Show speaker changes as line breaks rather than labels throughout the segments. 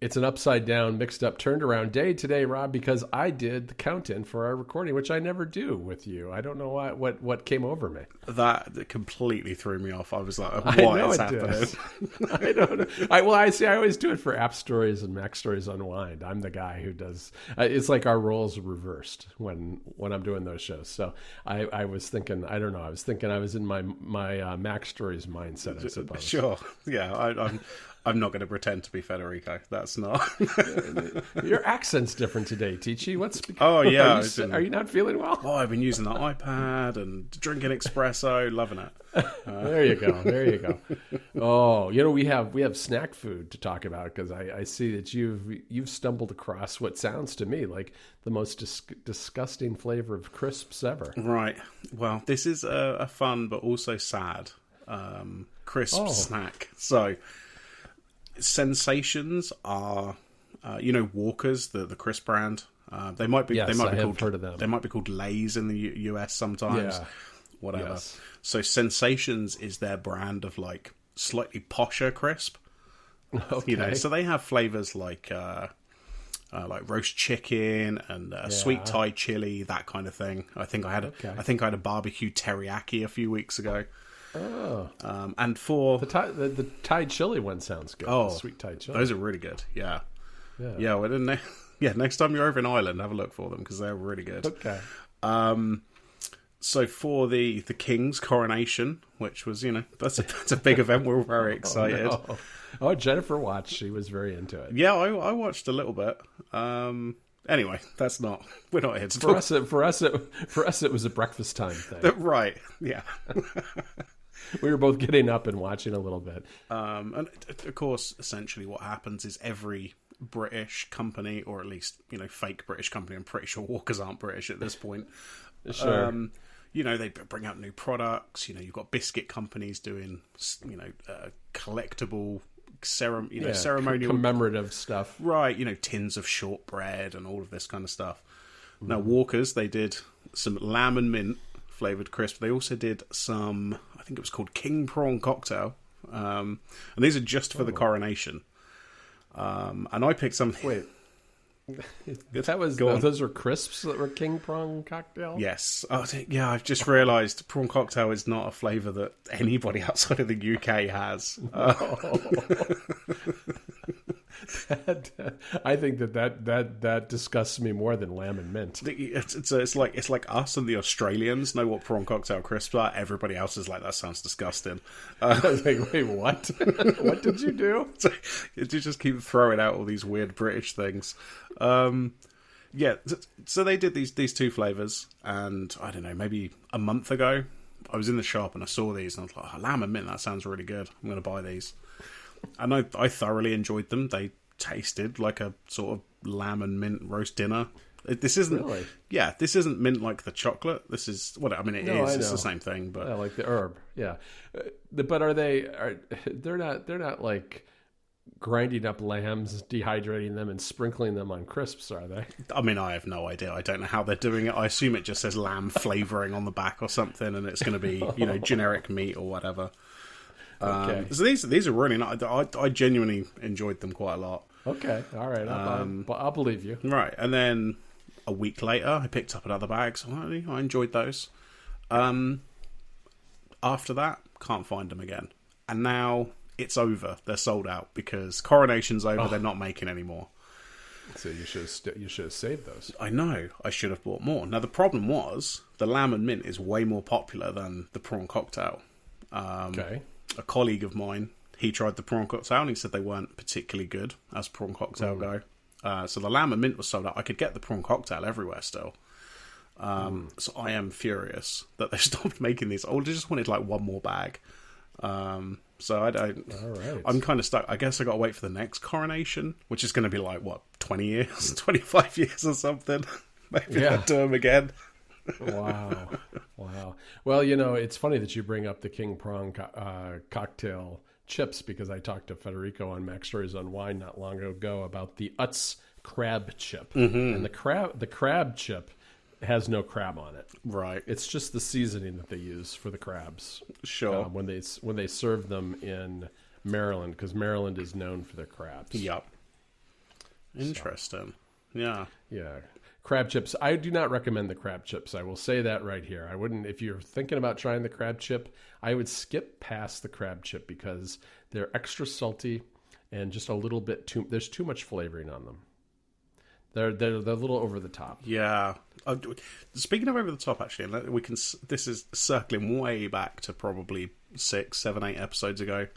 It's an upside down, mixed up, turned around day today, Rob, because I did the count-in for our recording, which I never do with you. I don't know what came over me.
That completely threw me off. I was like,
I
what
know
is
it
happening?
I don't know. I always do it for App Stories and Mac Stories Unwind. I'm the guy who does. It's like our roles are reversed when I'm doing those shows. So I was thinking. I don't know. I was thinking I was in my Mac Stories mindset, I suppose.
Sure. Yeah, I'm not going to pretend to be Federico. That's not.
Your accent's different today, Tichy.
Oh, yeah.
Are you not feeling well?
Oh, I've been using the iPad and drinking espresso, loving it.
There you go. Oh, we have snack food to talk about because I see that you've stumbled across what sounds to me like the most disgusting flavor of crisps ever.
Right. Well, this is a fun but also sad crisp snack. So, Sensations are, Walkers, the crisp brand. They might be.
Yes,
they might
I
be
have
called.
heard of them.
They might be called Lay's in the US sometimes.
Yeah.
Whatever.
Yes.
So Sensations is their brand of like slightly posher crisp.
Okay.
So they have flavors like roast chicken and sweet Thai chili, that kind of thing. I think I had a barbecue teriyaki a few weeks ago.
Oh.
And for
the Thai chili one sounds good.
Oh,
the sweet Thai chili.
Those are really good. Yeah. Well, next time you're over in Ireland, have a look for them because they're really good.
Okay.
So for the King's coronation, which was that's a big event, we're all very excited.
Oh, Jennifer watched; she was very into it.
Yeah, I watched a little bit. Anyway, we're not here to talk.
For us, it was a breakfast time thing.
Right? Yeah.
We were both getting up and watching a little bit.
And of course, essentially, what happens is every British company, or at least fake British company. I'm pretty sure Walkers aren't British at this point.
Sure.
They bring out new products. You've got biscuit companies doing, collectible, ceremonial,
commemorative stuff.
Right. Tins of shortbread and all of this kind of stuff. Now, Walkers, they did some lamb and mint flavored crisp. They also did some, I think it was called King Prawn Cocktail. And these are just for the coronation. And I picked some.
Wait. Those were crisps that were King Prawn Cocktail?
Yes. Yeah, I've just realised prawn cocktail is not a flavour that anybody outside of the UK has.
I think that disgusts me more than lamb and mint.
It's like us and the Australians know what prawn cocktail crisps are. Everybody else is like, that sounds disgusting.
I was like, wait, what? What did you do?
You just keep throwing out all these weird British things. So they did these two flavours, and I don't know, maybe a month ago, I was in the shop and I saw these, and I was like, lamb and mint, that sounds really good. I'm going to buy these. And I thoroughly enjoyed them. They tasted like a sort of lamb and mint roast dinner. This isn't
really?
Yeah, this isn't mint like the chocolate. This is what I mean. It's the same thing, but
like the herb. Yeah, but they're not like grinding up lambs, dehydrating them, and sprinkling them on crisps, are they?
I mean, I have no idea. I don't know how they're doing it. I assume it just says lamb flavouring on the back or something, and it's going to be generic meat or whatever.
Okay.
So these are really nice. I genuinely enjoyed them quite a lot.
Okay, all right, I'll believe you.
Right, and then a week later, I picked up another bag. So I enjoyed those. After that, can't find them again, and now it's over. They're sold out because coronation's over. They're not making any more.
So you should have saved those.
I know. I should have bought more. Now the problem was the lamb and mint is way more popular than the prawn cocktail.
Okay.
A colleague of mine, he tried the prawn cocktail and he said they weren't particularly good as prawn cocktail go. So the lamb and mint was sold out. I could get the prawn cocktail everywhere still. So I am furious that they stopped making these. I just wanted like one more bag. So I don't.
All right.
I'm kind of stuck. I guess I got to wait for the next coronation, which is going to be like 20 years, 25 years or something. Maybe I'll do them again.
Wow. Well, it's funny that you bring up the King Prawn cocktail chips because I talked to Federico on Mac Stories on Wine not long ago about the Utz crab chip, and the crab chip has no crab on it.
Right.
It's just the seasoning that they use for the crabs.
Sure.
When they serve them in Maryland, because Maryland is known for their crabs.
Yep. Interesting. Yeah.
Yeah. Crab chips. I do not recommend the crab chips. I will say that right here. I wouldn't, if you're thinking about trying the crab chip, I would skip past the crab chip because they're extra salty and just a little bit there's too much flavoring on them. They're a little over the top.
Yeah. Speaking of over the top, actually, this is circling way back to probably 6, 7, 8 episodes ago.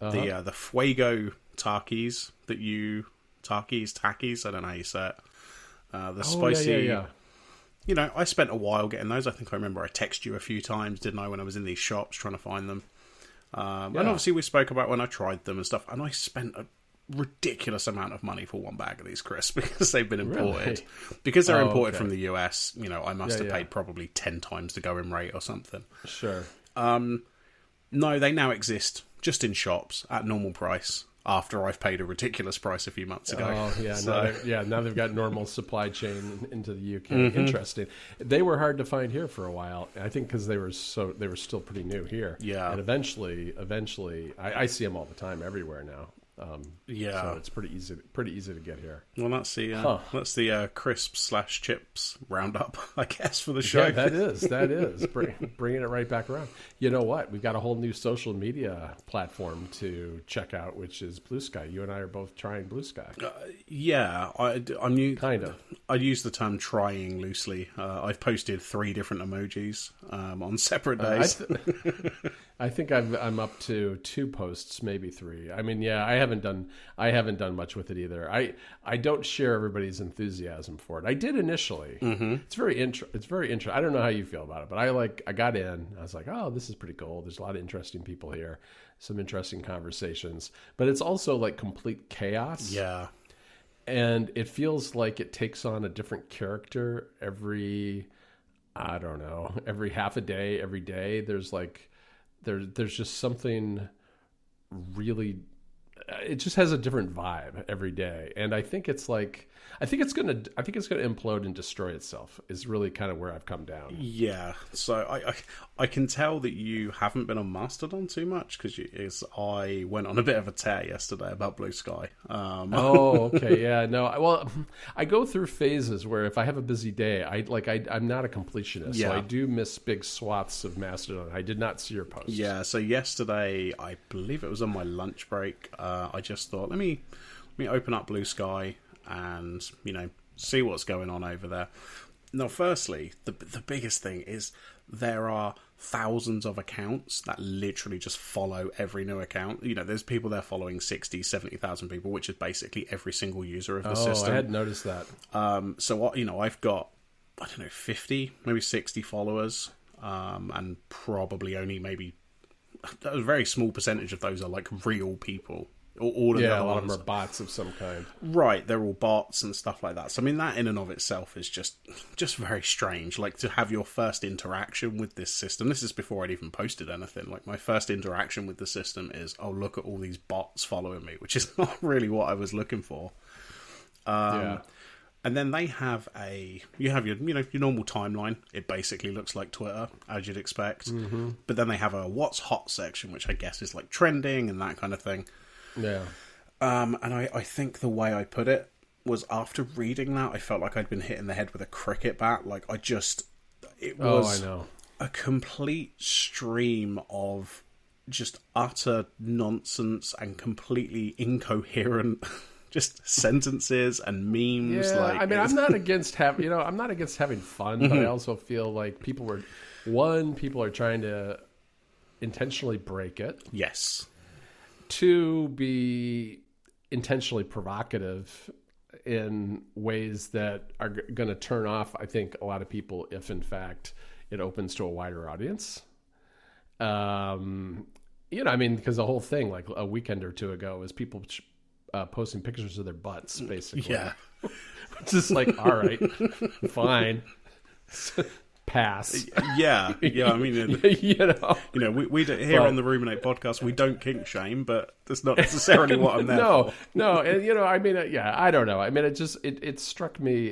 The Fuego Takis Takis, I don't know how you say it. The spicy.
Yeah.
You know, I spent a while getting those. I think I remember I texted you a few times, didn't I, when I was in these shops trying to find them. And obviously we spoke about when I tried them and stuff, and I spent a ridiculous amount of money for one bag of these crisps because they've been imported.
Really?
Because they're imported from the US, you know, I must have
yeah.
paid probably 10 times the going rate or something.
Sure.
No, they now exist just in shops at normal price after I've paid a ridiculous price a few months ago.
Oh, yeah.
So,
Now they've got normal supply chain into the UK. Interesting. They were hard to find here for a while. I think because they were still pretty new here.
Yeah.
And eventually, I see them all the time everywhere now. So it's pretty easy to get here.
Well, that's the crisps/chips roundup, I guess, for the show.
Yeah, that is bringing it right back around. You know what? We've got a whole new social media platform to check out, which is Bluesky. You and I are both trying Bluesky.
I'm new.
Kind of.
I use the term "trying" loosely. I've posted 3 different emojis on separate days.
I think I'm up to 2 posts, maybe 3. I mean, I haven't done much with it either. I don't share everybody's enthusiasm for it. I did initially. It's very interesting. I don't know how you feel about it, but I got in. I was like, oh, this is pretty cool. There's a lot of interesting people here, some interesting conversations, but it's also like complete chaos.
Yeah.
And it feels like it takes on a different character every half a day, every day. There's just something really, it just has a different vibe every day. And I think it's going to implode and destroy itself is really kind of where I've come down.
Yeah. So I can tell that you haven't been on Mastodon too much because I went on a bit of a tear yesterday about Bluesky.
Oh, okay. Yeah, no. Well, I go through phases where if I have a busy day, I'm not a completionist.
Yeah.
So I do miss big swaths of Mastodon. I did not see your post.
Yeah. So yesterday, I believe it was on my lunch break. I just thought, let me open up Bluesky and, you know, see what's going on over there. Now, firstly, the biggest thing is there are thousands of accounts that literally just follow every new account. You know, there's people there following 60, 70,000 people, which is basically every single user of the system.
I had noticed that.
So, you know, I've got, 50, maybe 60 followers, and probably only maybe a very small percentage of those are like real people. All of the other
a lot
ones
of them are bots of some kind.
Right, they're all bots and stuff like that. So I mean, that in and of itself is just very strange. Like, to have your first interaction with this system. This is before I'd even posted anything. Like, my first interaction with the system is, oh, look at all these bots following me, which is not really what I was looking for. And then they have your normal timeline. It basically looks like Twitter, as you'd expect. But then they have a what's hot section, which I guess is like trending and that kind of thing.
Yeah.
And I think the way I put it was, after reading that, I felt like I'd been hit in the head with a cricket bat. Like, it was a complete stream of just utter nonsense and completely incoherent just sentences and memes.
Yeah, I mean, I'm not against having fun, but I also feel like people are trying to intentionally break it.
Yes.
2, be intentionally provocative in ways that are going to turn off, I think, a lot of people if, in fact, it opens to a wider audience. I mean, because the whole thing, like a weekend or 2 ago, was people posting pictures of their butts, basically. Yeah. It's just like, all right, fine. Pass.
Yeah. I mean, we don't, here on the Ruminate podcast, we don't kink shame, but that's not necessarily what I'm there for.
No, and I mean, I don't know. I mean, it struck me.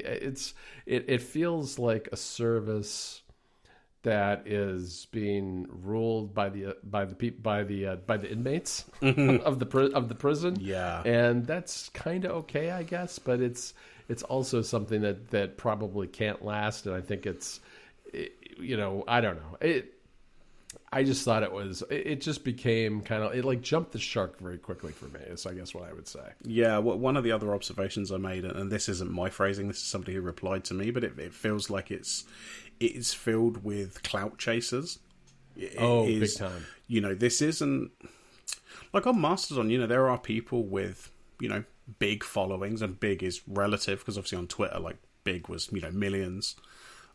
It feels like a service that is being ruled by the inmates of the prison.
Yeah.
And that's kind of okay, I guess, but it's also something that probably can't last, and I think I don't know. I just thought it just became it like jumped the shark very quickly for me, is I guess what I would say.
Yeah, well, one of the other observations I made, and this isn't my phrasing, this is somebody who replied to me, but it feels like it's filled with clout chasers.
Big time.
This isn't like on Mastodon. There are people with big followings, and big is relative because obviously on Twitter, like big was millions.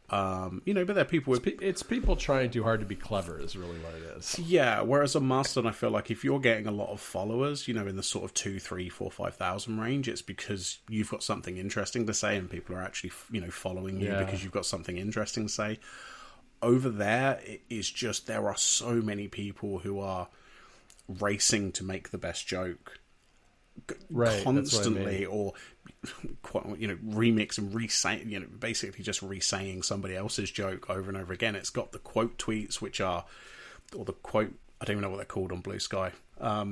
But there are people with...
It's people trying too hard to be clever is really what it is.
Yeah, whereas on Mastodon, I feel like if you're getting a lot of followers, in the sort of 2, 3, 4, 5,000 range, it's because you've got something interesting to say and people are actually, following you because you've got something interesting to say. Over there, it is just there are so many people who are racing to make the best joke constantly, or remix and re-saying, basically just re-saying somebody else's joke over and over again. It's got the quote tweets, which are, or the quote, I don't even know what they're called on Bluesky. I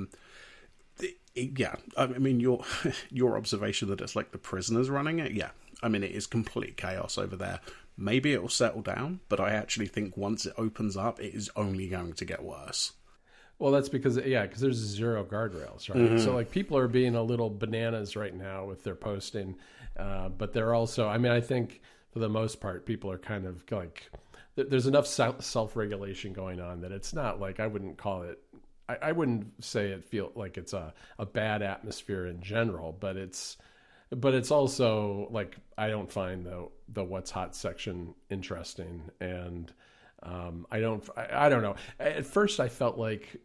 mean, your observation that it's like the prisoners running it, it is complete chaos over there. Maybe it will settle down, but I actually think once it opens up, it is only going to get worse.
Well, that's because there's zero guardrails, right? Mm-hmm. So like people are being a little bananas right now with their posting, but they're also, I think for the most part, people are kind of like, there's enough self-regulation going on that it's not like, I wouldn't call it, I wouldn't say it feel like it's a bad atmosphere in general, but it's also like, I don't find the what's hot section interesting, and I don't know. At first, I felt like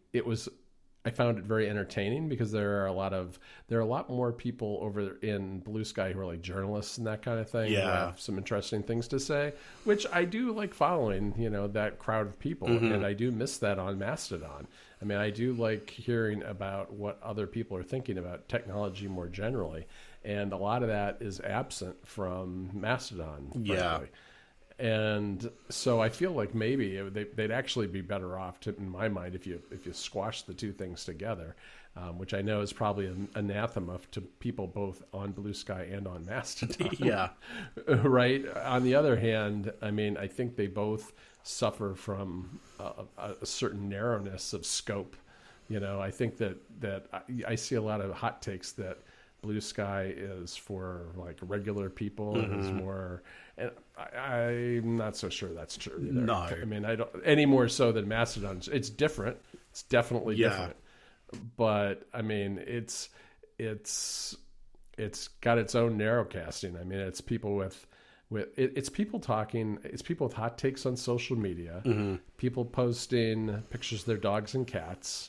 I found it very entertaining because there are a lot more people over in Bluesky who are like journalists and that kind of thing.
Yeah,
who have some interesting things to say, which I do like following. That crowd of people, and I do miss that on Mastodon. I do like hearing about what other people are thinking about technology more generally, and a lot of that is absent from Mastodon. Frankly.
Yeah.
And so I feel like maybe they'd actually be better off, in my mind, if you squash the two things together, which I know is probably an anathema to people both on Bluesky and on Mastodon.
Yeah.
Right? On the other hand, I think they both suffer from a certain narrowness of scope. I think that I see a lot of hot takes that Bluesky is for like regular people and is more, and I'm not so sure that's true either.
No,
I don't any more so than Mastodon. It's different. It's definitely different. But it's got its own narrowcasting. It's people with it's people talking. It's people with hot takes on social media. Mm-hmm. People posting pictures of their dogs and cats.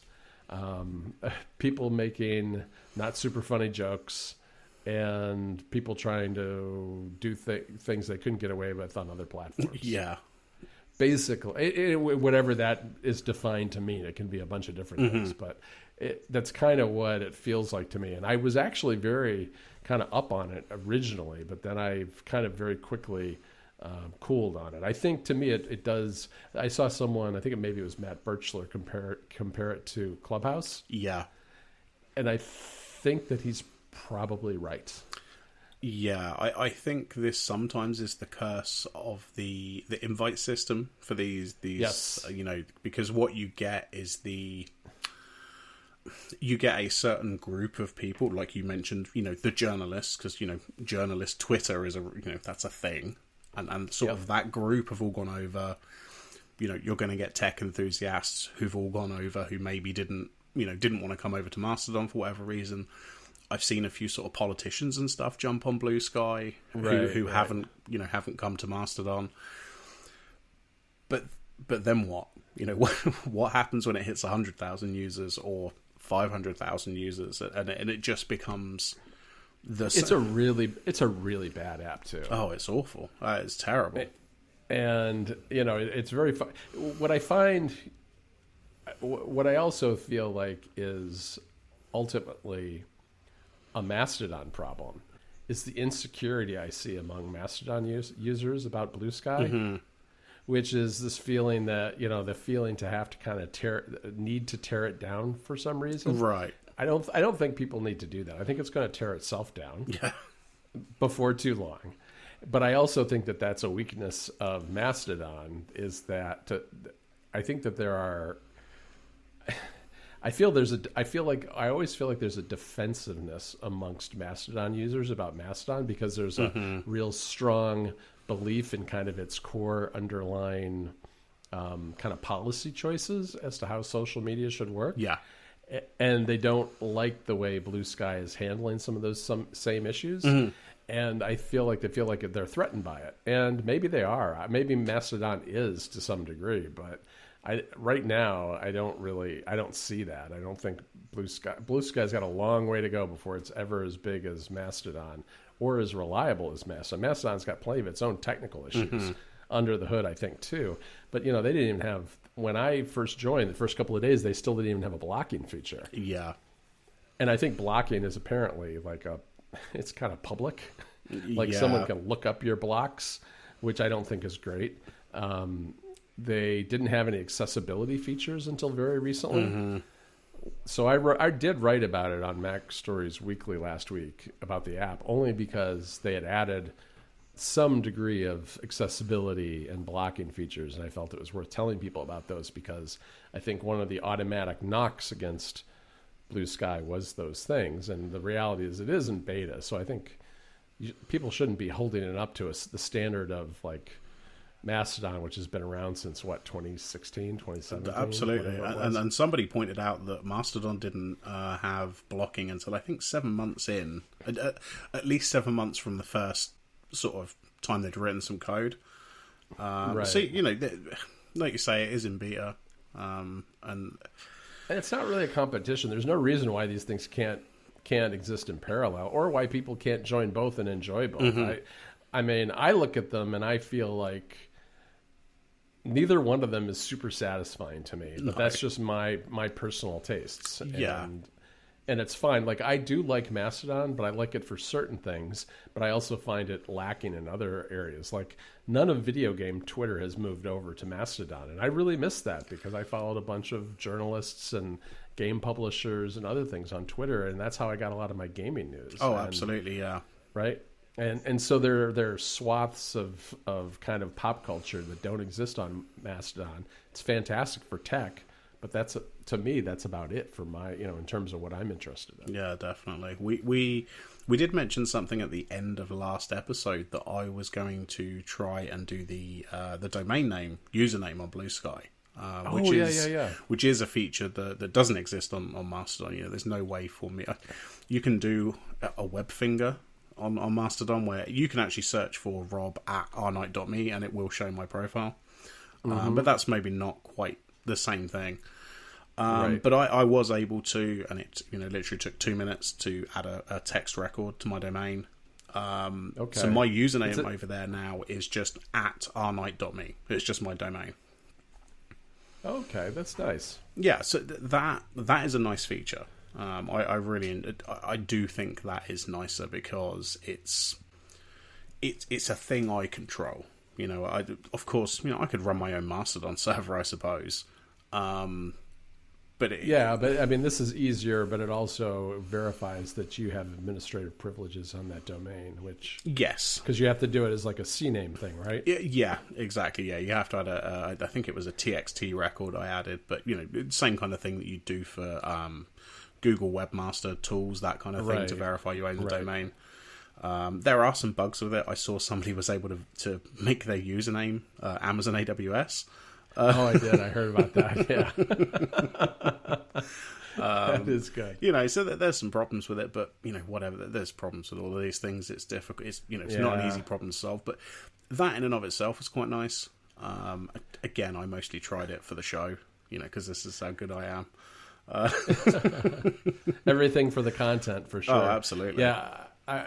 People making not super funny jokes, and people trying to do things they couldn't get away with on other platforms.
Yeah.
Basically, whatever that is defined to mean, it can be a bunch of different things, but that's kind of what it feels like to me. And I was actually very kind of up on it originally, but then I've kind of very quickly cooled on it. I think to me it does. I saw someone, I think maybe it was Matt Birchler, compare it to Clubhouse.
Yeah,
and I think that he's probably right.
Yeah, I think this sometimes is the curse of the invite system for these
yes.
Because what you get is you get a certain group of people, like you mentioned, the journalists, because journalist Twitter is that's a thing. And sort of that group have all gone over. You're going to get tech enthusiasts who've all gone over, who maybe didn't want to come over to Mastodon for whatever reason. I've seen a few sort of politicians and stuff jump on Bluesky who haven't come to Mastodon. But then what? What happens when it hits 100,000 users or 500,000 users, and it just becomes. It's a really bad app too. Oh, it's awful. It's terrible.
And it's very fun. What I also feel like is ultimately a Mastodon problem is the insecurity I see among Mastodon users about Bluesky. Mm-hmm. which is this feeling that, the feeling to have to kind of need to tear it down for some reason.
Right.
I don't think people need to do that. I think it's going to tear itself down before too long. But I also think that that's a weakness of Mastodon, is that I think that there are. I always feel like there's a defensive-ness amongst Mastodon users about Mastodon, because there's a real strong belief in kind of its core underlying kind of policy choices as to how social media should work.
Yeah.
And they don't like the way Bluesky is handling some of those same issues. And I feel like they're threatened by it. And maybe they are. Maybe Mastodon is to some degree, but right now, I don't see that. I don't think Bluesky's got a long way to go before it's ever as big as Mastodon or as reliable as Mastodon. Mastodon's got plenty of its own technical issues under the hood, I think, too. But, they didn't even have, when I first joined, the first couple of days, they still didn't even have a blocking feature.
Yeah.
And I think blocking is apparently it's kind of public. Someone can look up your blocks, which I don't think is great. They didn't have any accessibility features until very recently. So I did write about it on Mac Stories Weekly last week about the app, only because they had added some degree of accessibility and blocking features, and I felt it was worth telling people about those, because I think one of the automatic knocks against Bluesky was those things, and the reality is it is in beta, so I think people shouldn't be holding it up to the standard of Mastodon, which has been around since 2016, 2017?
Absolutely. And somebody pointed out that Mastodon didn't have blocking until I think 7 months in, at least 7 months from the first sort of time they'd written some code.
Right.
So, like you say, it is in beta. And
it's not really a competition. There's no reason why these things can't exist in parallel, or why people can't join both and enjoy both. I mean, I look at them and I feel like neither one of them is super satisfying to me. But that's just my personal tastes. And it's fine. I do like Mastodon, but I like it for certain things. But I also find it lacking in other areas. None of video game Twitter has moved over to Mastodon. And I really miss that, because I followed a bunch of journalists and game publishers and other things on Twitter. And that's how I got a lot of my gaming news.
Absolutely, yeah.
Right? And so there are swaths of kind of pop culture that don't exist on Mastodon. It's fantastic for tech, but to me that's about it for my in terms of what I'm interested in.
Yeah, definitely. We did mention something at the end of the last episode that I was going to try and do the domain name username on Bluesky. Which is a feature that doesn't exist on Mastodon. There's no way for me. You can do a web finger on Mastodon where you can actually search for Rob at rnight.me and it will show my profile. But that's maybe not quite the same thing.
Right.
But I was able to, and it literally took 2 minutes to add a text record to my domain. So my username over there now is just at rnight.me. It's just my domain.
Okay, that's nice.
Yeah, so that is a nice feature. I do think that is nicer, because it's a thing I control. Of course, I could run my own Mastodon server, I suppose. But
I mean, this is easier, but it also verifies that you have administrative privileges on that domain, which because you have to do it as a CNAME thing, right?
Yeah, exactly. Yeah, you have to add I think it was a TXT record I added, but same kind of thing that you do for Google Webmaster Tools, that kind of thing, to verify you own the domain. There are some bugs with it. I saw somebody was able to make their username Amazon AWS.
I did. I heard about that. Yeah. That is good.
So there's some problems with it, but whatever. There's problems with all of these things. It's difficult. It's not an easy problem to solve, but that in and of itself is quite nice. Again, I mostly tried it for the show, because this is how good I am.
Everything for the content, for sure.
Oh, absolutely.
Yeah.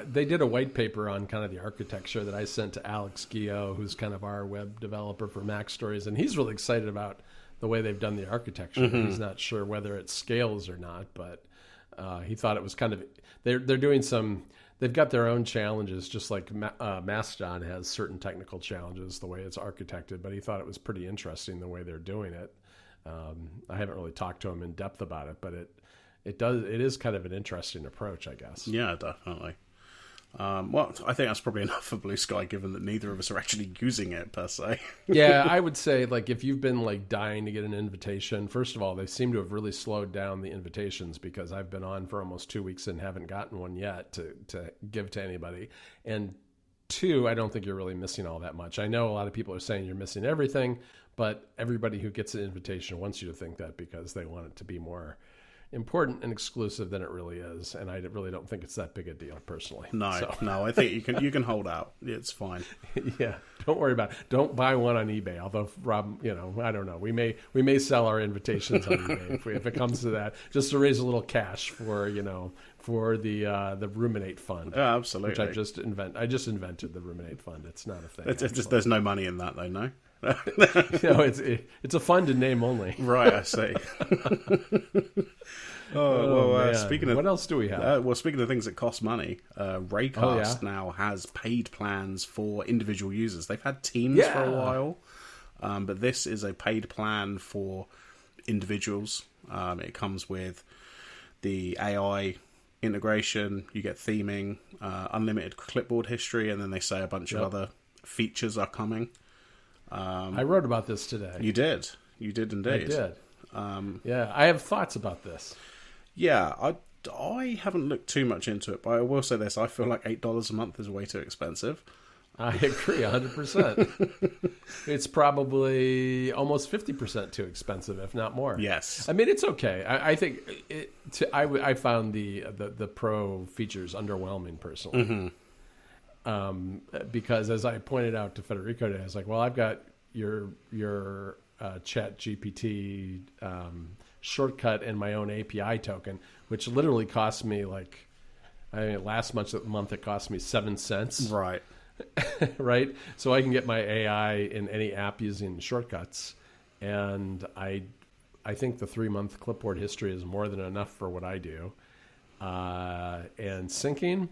They did a white paper on kind of the architecture that I sent to Alex Guillot, who's kind of our web developer for Mac Stories, and he's really excited about the way they've done the architecture. He's not sure whether it scales or not, but he thought it was kind of they're doing some they've got their own challenges, just like Mastodon has certain technical challenges the way it's architected. But he thought it was pretty interesting the way they're doing it. I haven't really talked to him in depth about it, but it is kind of an interesting approach, I guess.
Yeah, definitely. Well, I think that's probably enough for Bluesky, given that neither of us are actually using it per se.
Yeah, I would say, like, if you've been like dying to get an invitation, first of all, they seem to have really slowed down the invitations, because I've been on for almost 2 weeks and haven't gotten one yet to give to anybody. And two, I don't think you're really missing all that much. I know a lot of people are saying you're missing everything, but everybody who gets an invitation wants you to think that, because they want it to be more important and exclusive than it really is, and I really don't think it's that big a deal personally.
No, I think you can hold out. It's fine.
Yeah, don't worry about it. Don't buy one on eBay. Although, Rob, I don't know. We may sell our invitations on eBay if it comes to that, just to raise a little cash for the Ruminate Fund.
Yeah, absolutely.
Which I just invented the Ruminate Fund. It's not a thing.
It's just there's no money in that though. No.
It's a fund in name only.
Right, I see. Speaking of
what else do we have?
Speaking of things that cost money, Raycast now has paid plans for individual users. They've had teams for a while, but this is a paid plan for individuals. It comes with the AI integration. You get theming, unlimited clipboard history, and then they say a bunch of other features are coming.
I wrote about this today.
You did indeed.
I did. I have thoughts about this.
Yeah, I haven't looked too much into it, but I will say this: I feel like $8 a month is way too expensive.
I agree, 100%. It's probably almost 50% too expensive, if not more.
Yes,
I mean it's okay. I think I found the pro features underwhelming personally. Mm-hmm. Because as I pointed out to Federico today, I was like, well, I've got your Chat GPT shortcut and my own API token, which literally cost me last month it cost me 7 cents.
Right.
Right. So I can get my AI in any app using shortcuts. And I think the 3-month clipboard history is more than enough for what I do. And syncing,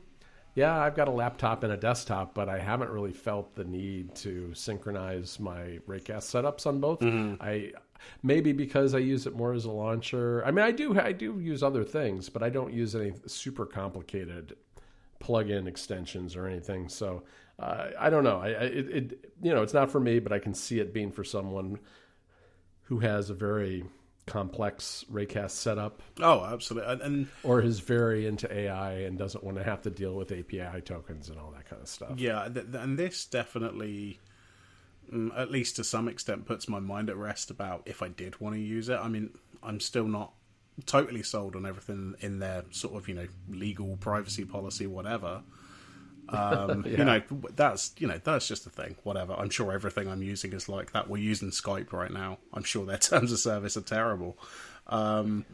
yeah, I've got a laptop and a desktop, but I haven't really felt the need to synchronize my Raycast setups on both. Mm-hmm. Maybe because I use it more as a launcher. I mean, I do use other things, but I don't use any super complicated plug-in extensions or anything. So I don't know. It's not for me, but I can see it being for someone who has a very complex Raycast setup.
Oh, absolutely.
Or is very into AI and doesn't want to have to deal with API tokens and all that kind of stuff.
Yeah, and this definitely, at least to some extent, puts my mind at rest about if I did want to use it. I mean, I'm still not totally sold on everything in their sort of, legal privacy policy, whatever. That's just a thing. Whatever. I'm sure everything I'm using is like that. We're using Skype right now. I'm sure their terms of service are terrible. But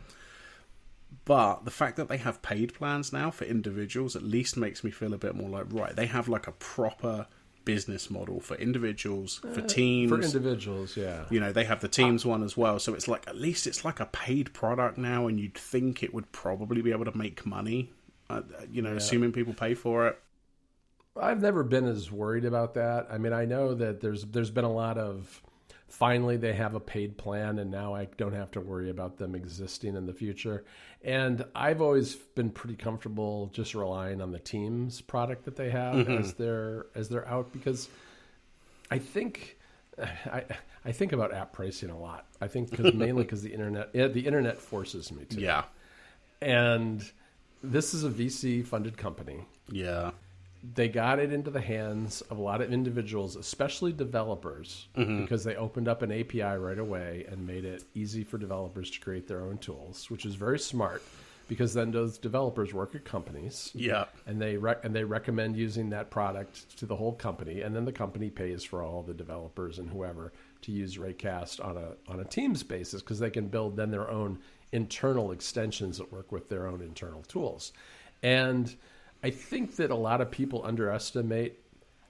the fact that they have paid plans now for individuals at least makes me feel a bit more like, right, they have like a proper business model for individuals, for teams.
For individuals, yeah.
They have the Teams one as well. So it's like, at least it's like a paid product now, and you'd think it would probably be able to make money, assuming people pay for it.
I've never been as worried about that. I mean, I know that there's been a lot of, finally they have a paid plan and now I don't have to worry about them existing in the future. And I've always been pretty comfortable just relying on the Teams product that they have as they're out, because I think about app pricing a lot. I think mainly because the internet forces me to.
Yeah.
And this is a VC funded company.
Yeah.
They got it into the hands of a lot of individuals, especially developers, because they opened up an API right away and made it easy for developers to create their own tools, which is very smart, because then those developers work at companies.
Yeah.
And they recommend using that product to the whole company, and then the company pays for all the developers and whoever to use Raycast on a Teams basis, because they can build then their own internal extensions that work with their own internal tools. And I think that a lot of people underestimate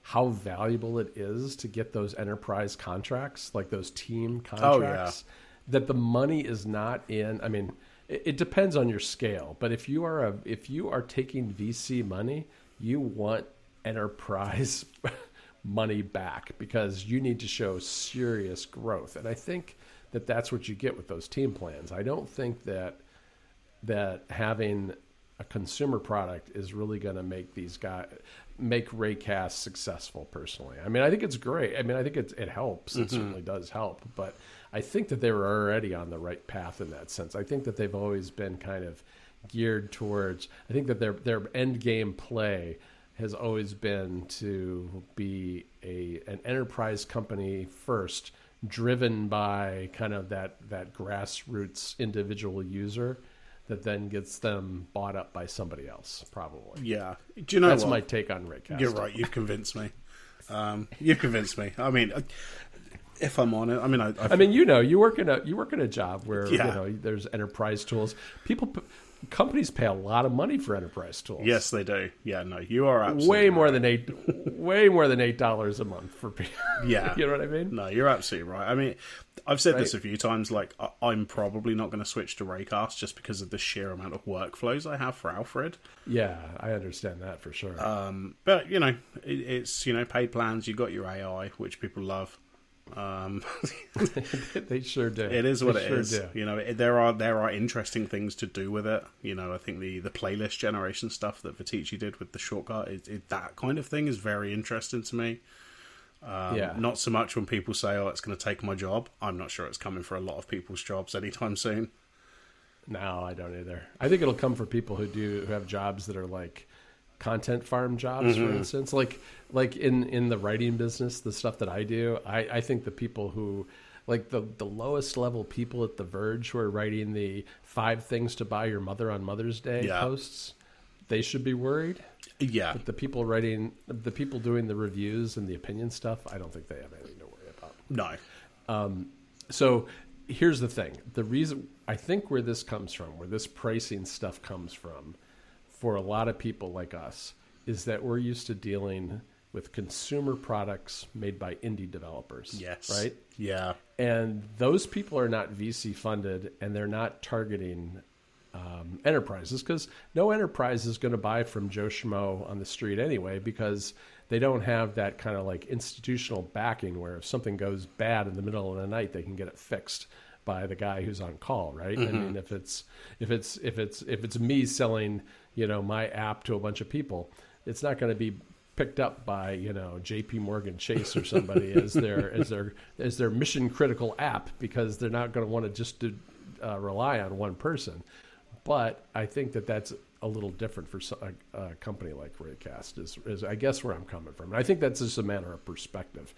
how valuable it is to get those enterprise contracts, like those team contracts, that the money is not in. I mean, it depends on your scale, but if you are taking VC money, you want enterprise money back because you need to show serious growth. And I think that that's what you get with those team plans. I don't think that having a consumer product is really going to make Raycast successful personally. I mean, I think it's great. I mean, I think it helps. It certainly does help. But I think that they were already on the right path in that sense. I think that they've always been kind of geared towards, I think that their end game play has always been to be an enterprise company first, driven by kind of that grassroots individual user that then gets them bought up by somebody else, probably.
Yeah. Do you know
That's
what?
my take on Raycast.
You're right. You've convinced me. You've convinced me. I mean, if I'm on it, I mean,
you work in a job where there's enterprise tools. Companies pay a lot of money for enterprise tools.
Yes, they do. Yeah, no, you are absolutely
way more
right.
than $8 a month for people.
Yeah,
you know what I mean?
No, you're absolutely right. I mean, I've said this a few times. Like, I'm probably not going to switch to Raycast just because of the sheer amount of workflows I have for Alfred.
Yeah, I understand that for sure.
But it's paid plans. You got your AI, which people love.
They sure do.
It is what it is.
Do.
There are interesting things to do with it. I think the playlist generation stuff that Viticci did with the shortcut, that kind of thing is very interesting to me. Not so much when people say, "Oh, it's going to take my job." I'm not sure it's coming for a lot of people's jobs anytime soon.
No, I don't either. I think it'll come for people who have jobs that are like content farm jobs, for instance, like in the writing business, the stuff that I do. I think the people who, like the lowest level people at The Verge who are writing the 5 things to buy your mother on Mother's Day posts, they should be worried.
Yeah.
But the people doing the reviews and the opinion stuff, I don't think they have anything to worry about.
No.
So here's the thing. The reason I think where this comes from, where this pricing stuff comes from, for a lot of people like us, is that we're used to dealing with consumer products made by indie developers.
Yes.
Right?
Yeah.
And those people are not VC funded, and they're not targeting enterprises, because no enterprise is going to buy from Joe Schmo on the street anyway, because they don't have that kind of like institutional backing where if something goes bad in the middle of the night, they can get it fixed by the guy who's on call, right? I mean, if it's me selling, my app to a bunch of people, it's not going to be picked up by, JP Morgan Chase or somebody as their mission critical app, because they're not going to want to just rely on one person. But I think that that's a little different for a company like Raycast is I guess where I'm coming from. And I think that's just a matter of perspective.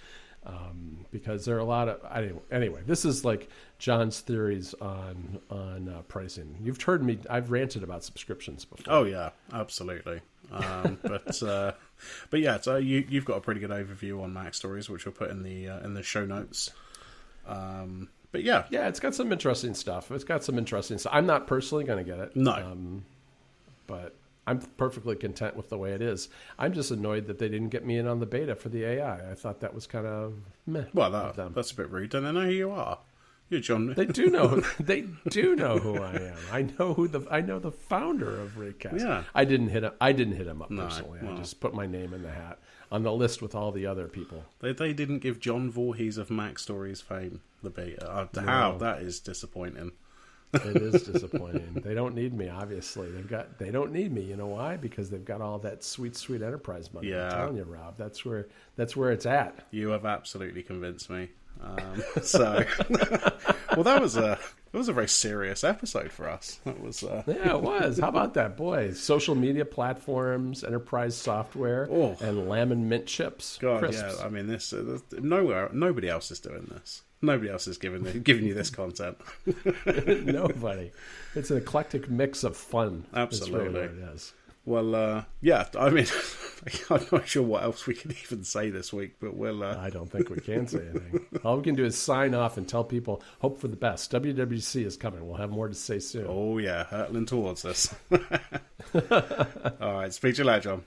Because there are a lot of anyway. This is like John's theories on pricing. You've heard me. I've ranted about subscriptions before.
Oh yeah, absolutely. But yeah, so you've got a pretty good overview on Mac Stories, which we'll put in the show notes. But yeah,
it's got some interesting stuff. I'm not personally going to get it.
No,
but I'm perfectly content with the way it is. I'm just annoyed that they didn't get me in on the beta for the AI. I thought that was kind of meh.
Well, that's a bit rude. Don't they know who you are? You're John.
They do know. They do know who I am. I know the founder of Raycast.
Yeah.
I didn't hit him up personally.
No.
I just put my name in the hat on the list with all the other people.
They didn't give John Voorhees of Mac Stories fame the beta.
No.
How that is disappointing.
It is disappointing. They don't need me, obviously. They don't need me. You know why? Because they've got all that sweet enterprise money.
Yeah.
I'm telling you, Rob. That's where it's at.
You have absolutely convinced me. Well, that was a very serious episode for us. That was
yeah, it was. How about that, boy? Social media platforms, enterprise software, and Lamb and Mint chips.
God,
crisps.
yeah. I mean, nobody else is doing this. Nobody else is giving you this content.
Nobody. It's an eclectic mix of fun.
Absolutely.
That's really what it is.
Well, yeah. I mean, I'm not sure what else we can even say this week, but we'll.
I don't think we can say anything. All we can do is sign off and tell people, hope for the best. WWDC is coming. We'll have more to say soon.
Oh yeah, hurtling towards us. All right. Speak to you later, John.